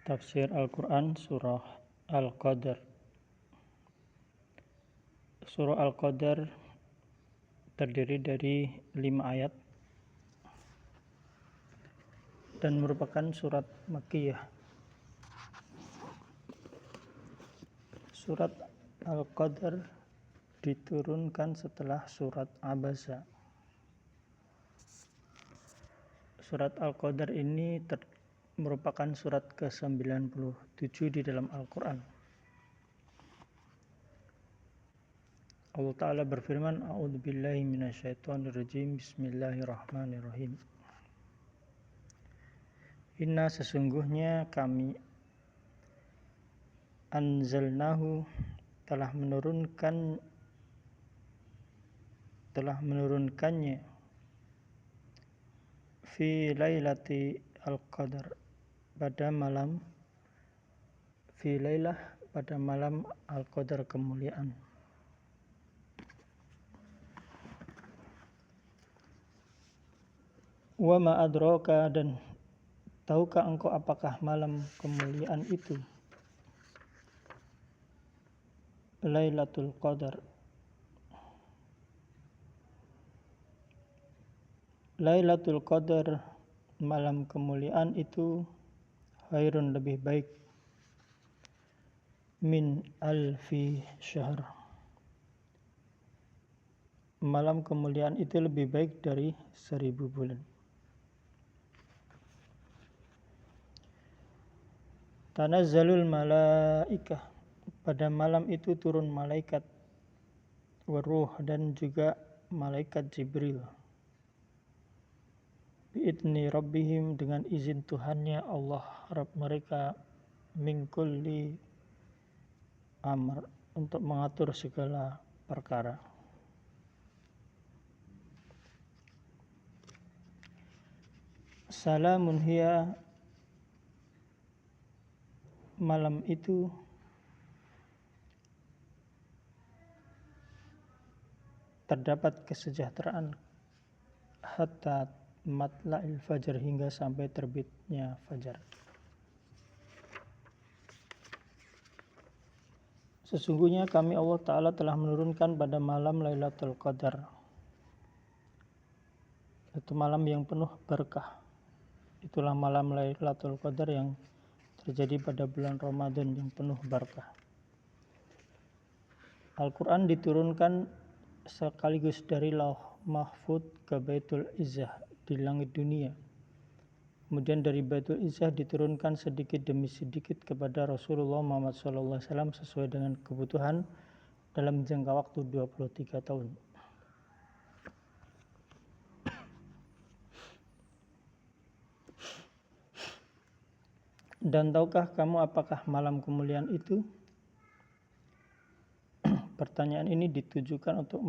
Tafsir Al-Quran Surah Al-Qadar. Surah Al-Qadar terdiri dari 5 ayat dan merupakan surat Makkiyah. Surat Al-Qadar diturunkan setelah surat Abasa. Surat Al-Qadar ini merupakan surat ke-97 di dalam Al-Quran. Allah Ta'ala berfirman, A'udzubillahi minasyaitonirrajim, Bismillahirrahmanirrahim. Inna sesungguhnya kami anzalnahu telah menurunkannya fi lailati al-qadar pada malam al-qadar kemuliaan. Wa ma adraka, dan tahukah engkau apakah malam kemuliaan itu? Lailatul Qadar. Lailatul Qadar, malam kemuliaan itu, khairun lebih baik, min alfi syahr. Malam kemuliaan itu lebih baik dari 1000 bulan. Tanazzalul malaikah, pada malam itu turun malaikat, waruh, dan juga malaikat Jibril, biidni rabbihim, dengan izin Tuhannya Allah Rabb mereka, min kulli amr, untuk mengatur segala perkara. Salamun hiya, malam itu terdapat kesejahteraan, hatta matla'il fajar, hingga sampai terbitnya fajar. Sesungguhnya kami Allah Ta'ala telah menurunkan pada malam Lailatul Qadar, itu malam yang penuh berkah. Itulah malam Lailatul Qadar yang terjadi pada bulan Ramadan yang penuh berkah. Al-Quran diturunkan sekaligus dari Lauh Mahfud ke Baitul Izzah di langit dunia. Kemudian dari Baitul Izzah diturunkan sedikit demi sedikit kepada Rasulullah Muhammad SAW sesuai dengan kebutuhan dalam jangka waktu 23 tahun. Dan tahukah kamu apakah malam kemuliaan itu? Pertanyaan ini ditujukan untuk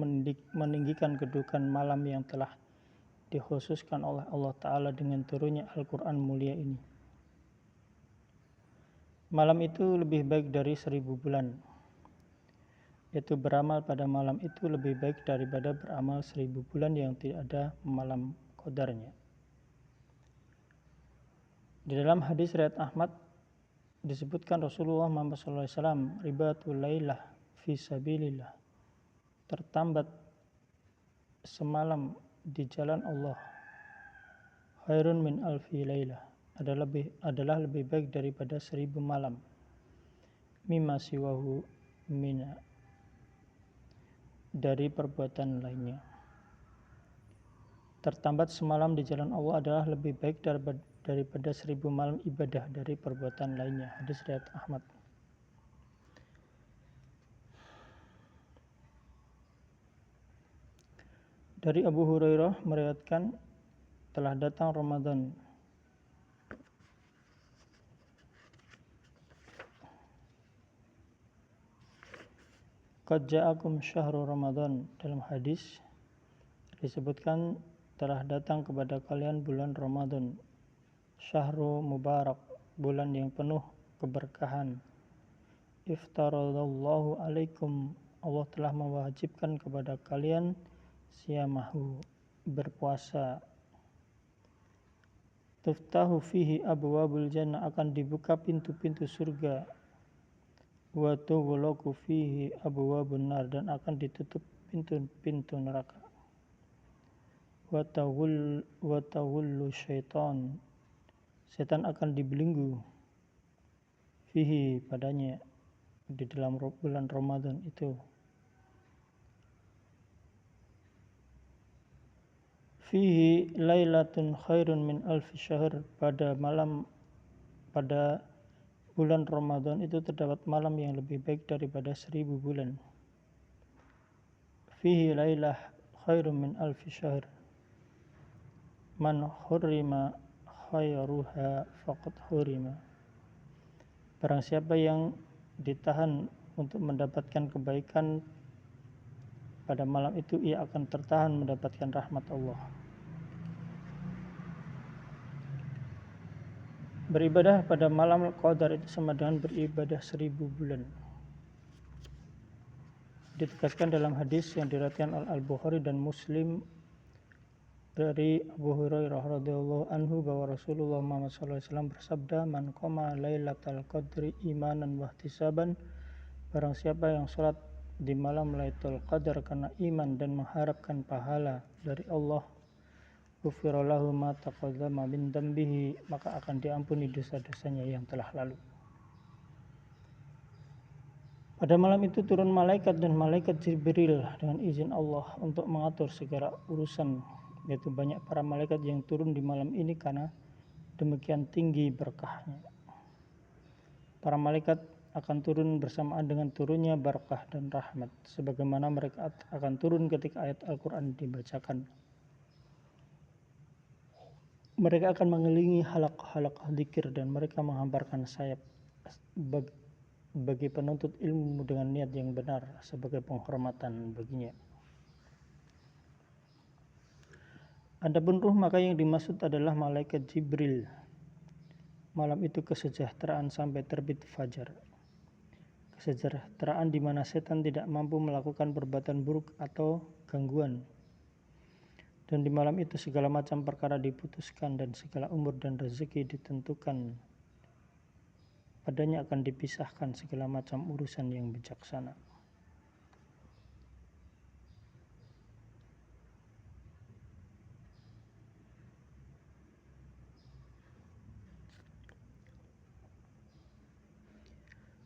meninggikan kedudukan malam yang telah dikhususkan oleh Allah Ta'ala dengan turunnya Al-Quran mulia ini. Malam itu lebih baik dari 1000 bulan. Yaitu beramal pada malam itu lebih baik daripada beramal 1000 bulan yang tidak ada malam qadarnya. Di dalam hadis riwayat Ahmad disebutkan Rasulullah Muhammad SAW, ribatul lailah fi sabilillah, tertambat semalam di jalan Allah, khairun min alfi lailah, adalah lebih baik daripada 1000 malam, mimma siwahu mina, dari perbuatan lainnya. Tertambat semalam di jalan Allah adalah lebih baik daripada 1000 malam ibadah dari perbuatan lainnya. Hadis riwayat Ahmad. Dari Abu Hurairah meriwayatkan, telah datang Ramadan. Qad ja'akum syahru Ramadan, dalam hadis disebutkan telah datang kepada kalian bulan Ramadan, syahru mubarak, bulan yang penuh keberkahan. Iftaradallahu alaikum, Allah telah mewajibkan kepada kalian siyamahu, berpuasa tuftahu fihi abwabul jannah, akan dibuka pintu-pintu surga, wa tughlaqu fihi abwabun nar, dan akan ditutup pintu-pintu neraka, wa taghullu syaitan, setan akan dibelenggu, fihi padanya, di dalam bulan Ramadan itu. Fihi lailatun khairun min alfi syahr, pada bulan Ramadan itu terdapat malam yang lebih baik daripada 1000 bulan. Fihi lailah khairun min alfi syahr, man hurrima khairuha faqad hurima. Barang siapa yang ditahan untuk mendapatkan kebaikan pada malam itu, ia akan tertahan mendapatkan rahmat Allah. Beribadah pada malam Qadar itu sama dengan beribadah 1000 bulan. Ditegaskan dalam hadis yang diriwayatkan oleh Al-Bukhari dan Muslim dari Abu Hurairah radhiyallahu anhu bahwa Rasulullah Muhammad SAW bersabda, man qama lailatal qadri imanan wa ihtisaban, barang siapa yang salat di malam Lailatul Qadar karena iman dan mengharapkan pahala dari Allah, ghufira lahu ma taqaddama min dambihi, maka akan diampuni dosa-dosanya yang telah lalu. Pada malam itu turun malaikat dan malaikat Jibril dengan izin Allah untuk mengatur segala urusan, yaitu banyak para malaikat yang turun di malam ini karena demikian tinggi berkahnya. Para malaikat akan turun bersamaan dengan turunnya barakah dan rahmat, sebagaimana mereka akan turun ketika ayat Al-Quran dibacakan. Mereka akan mengelilingi halaq-halaq zikir dan mereka menghamparkan sayap bagi penuntut ilmu dengan niat yang benar sebagai penghormatan baginya. Adapun ruh, maka yang dimaksud adalah malaikat Jibril. Malam itu kesejahteraan sampai terbit fajar. Kesejahteraan di mana setan tidak mampu melakukan perbuatan buruk atau gangguan. Dan di malam itu segala macam perkara diputuskan dan segala umur dan rezeki ditentukan. Padanya akan dipisahkan segala macam urusan yang bijaksana.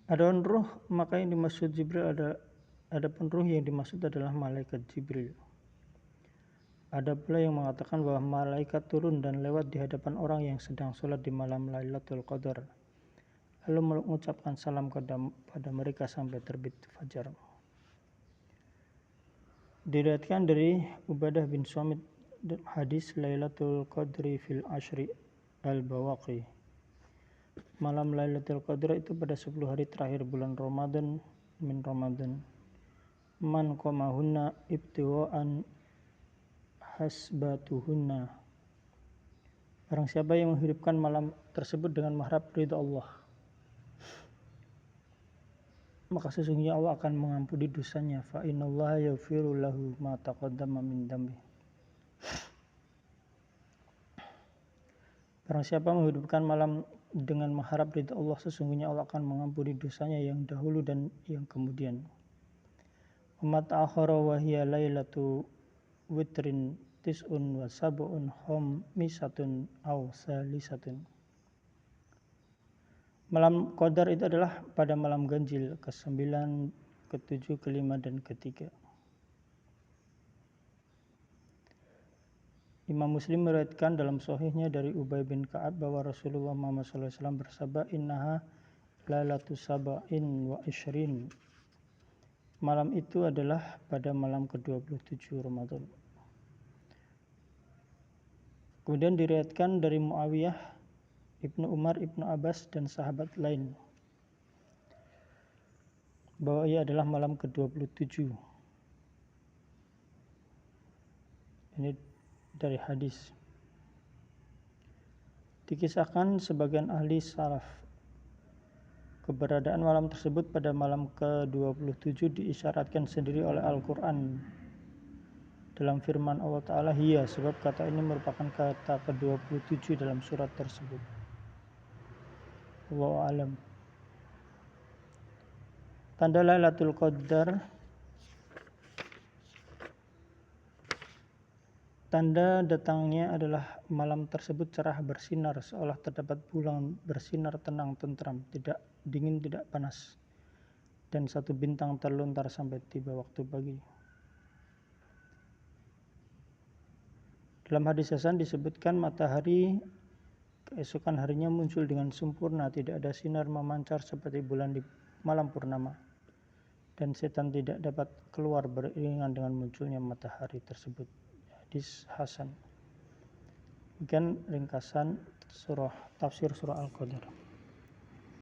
Adapun ruh, maka yang dimaksud Jibril adapun ruh yang dimaksud adalah malaikat Jibril. Ada pula yang mengatakan bahwa malaikat turun dan lewat di hadapan orang yang sedang sholat di malam Lailatul Qadar, lalu mengucapkan salam pada mereka sampai terbit fajar. Diriwayatkan dari Ubadah bin Samit hadis Lailatul Qadri fil Ashri al-Bawaqi. Malam Lailatul Qadar itu pada 10 hari terakhir bulan Ramadan min Ramadan. Man qamahunna ibtiwa'an hasbatuhunna. Barang siapa yang menghidupkan malam tersebut dengan mengharap ridha Allah, maka sesungguhnya Allah akan mengampuni dosanya. Fa innallaha yaghfiru lahu ma taqaddama min dambi. Barang siapa menghidupkan malam dengan mengharap ridha Allah, sesungguhnya Allah akan mengampuni dosanya yang dahulu dan yang kemudian. Wa ta'akhara wa hiya lailatu witrin tis'un wa sab'un khamisatun aw salisatun. Malam Qadar itu adalah pada malam ganjil ke-9, ke-7, ke-5 dan ke-3. Imam Muslim meriwayatkan dalam sahihnya dari Ubay bin Ka'ab bahwa Rasulullah Muhammad SAW bersabda, innaha lailatu sab'in wa ishrin. Malam itu adalah pada malam ke-27 Ramadan. Kemudian diriwayatkan dari Muawiyah, Ibnu Umar, Ibnu Abbas dan sahabat lain bahwa ia adalah malam ke-27. Ini dari hadis. Dikisahkan sebagian ahli salaf, keberadaan malam tersebut pada malam ke-27 diisyaratkan sendiri oleh Al-Quran dalam firman Allah Ta'ala hiya, sebab kata ini merupakan kata ke-27 dalam surat tersebut. Wallahu a'lam. Tanda Lailatul Qadar. Tanda datangnya adalah malam tersebut cerah bersinar, seolah terdapat bulan bersinar tenang tentram, tidak dingin tidak panas, dan satu bintang terlontar sampai tiba waktu pagi. Dalam hadis Hasan disebutkan matahari keesokan harinya muncul dengan sempurna, tidak ada sinar memancar seperti bulan di malam purnama, dan setan tidak dapat keluar beriringan dengan munculnya matahari tersebut. Hadis Hasan. Demikian ringkasan tafsir surah Al-Qadar.